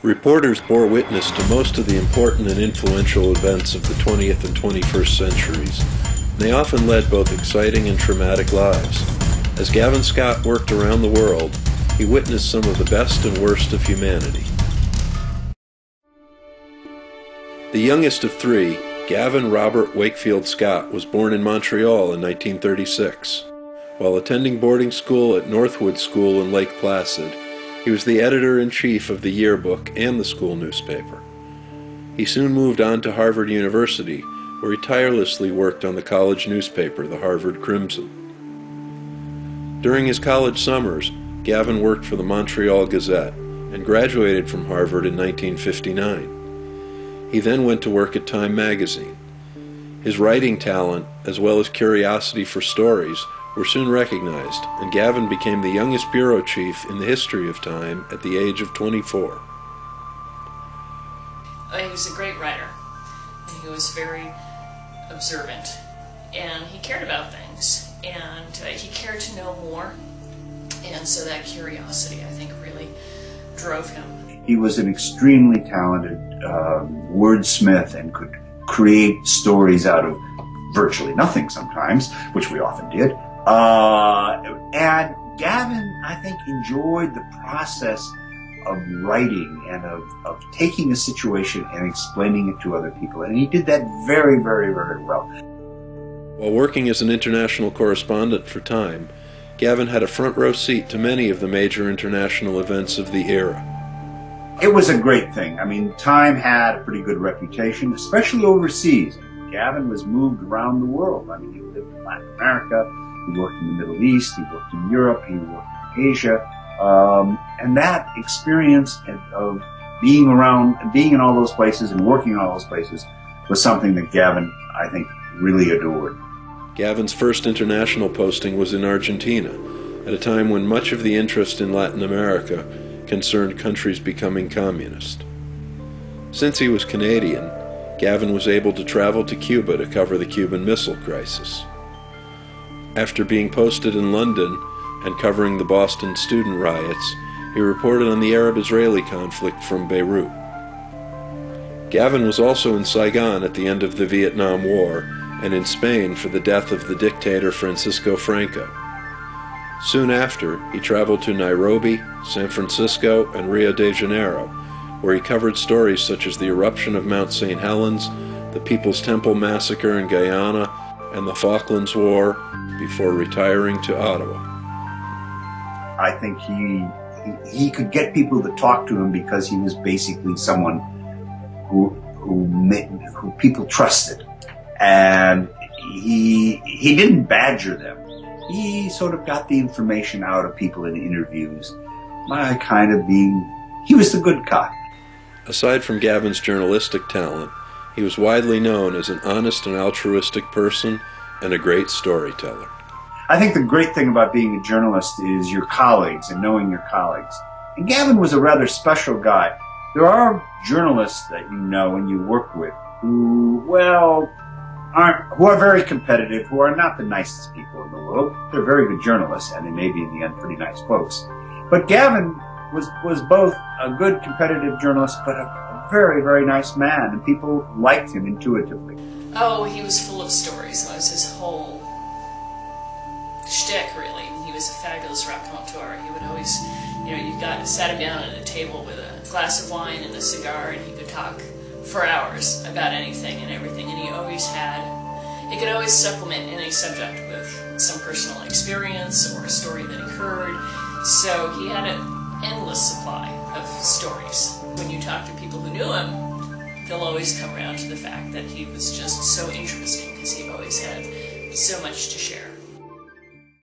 Reporters bore witness to most of the important and influential events of the 20th and 21st centuries. They often led both exciting and traumatic lives. As Gavin Scott worked around the world, he witnessed some of the best and worst of humanity. The youngest of three, Gavin Robert Wakefield Scott, was born in Montreal in 1936. While attending boarding school at Northwood School in Lake Placid, he was the editor-in-chief of the yearbook and the school newspaper. He soon moved on to Harvard University, where he tirelessly worked on the college newspaper, the Harvard Crimson. During his college summers, Gavin worked for the Montreal Gazette and graduated from Harvard in 1959. He then went to work at Time magazine. His writing talent, as well as curiosity for stories, were soon recognized, and Gavin became the youngest bureau chief in the history of Time at the age of 24. He was a great writer. He was very observant, and he cared about things, and he cared to know more, and so that curiosity, I think, really drove him. He was an extremely talented wordsmith and could create stories out of virtually nothing sometimes, which we often did. And Gavin, I think, enjoyed the process of writing and of taking a situation and explaining it to other people. And he did that very, very, very well. While working as an international correspondent for Time, Gavin had a front row seat to many of the major international events of the era. It was a great thing. I mean, Time had a pretty good reputation, especially overseas. Gavin was moved around the world. I mean, he lived in Latin America, he worked in the Middle East, he worked in Europe, he worked in Asia. And that experience of being around, being in all those places and working in all those places was something that Gavin, I think, really adored. Gavin's first international posting was in Argentina, at a time when much of the interest in Latin America concerned countries becoming communist. Since he was Canadian, Gavin was able to travel to Cuba to cover the Cuban Missile Crisis. After being posted in London and covering the Boston student riots, he reported on the Arab-Israeli conflict from Beirut. Gavin was also in Saigon at the end of the Vietnam War and in Spain for the death of the dictator Francisco Franco. Soon after, he traveled to Nairobi, San Francisco, and Rio de Janeiro, where he covered stories such as the eruption of Mount St. Helens, the People's Temple massacre in Guyana, and the Falklands War, before retiring to Ottawa. I think he could get people to talk to him because he was basically someone who people trusted, and he didn't badger them. He sort of got the information out of people in interviews by kind of he was the good cop. Aside from Gavin's journalistic talent, he was widely known as an honest and altruistic person and a great storyteller. I think the great thing about being a journalist is your colleagues and knowing your colleagues. And Gavin was a rather special guy. There are journalists that you know and you work with who, well, who are very competitive, who are not the nicest people in the world. They're very good journalists, and they may be, in the end, pretty nice folks. But Gavin was both a good competitive journalist, but a very, very nice man, and people liked him intuitively. Oh, he was full of stories. That was his whole shtick, really. He was a fabulous raconteur. He would always, sat him down at a table with a glass of wine and a cigar, and he could talk for hours about anything and everything, and he could always supplement any subject with some personal experience or a story that he heard. So he had an endless supply of stories. When you talk to people who knew him, they'll always come around to the fact that he was just so interesting because he always had so much to share.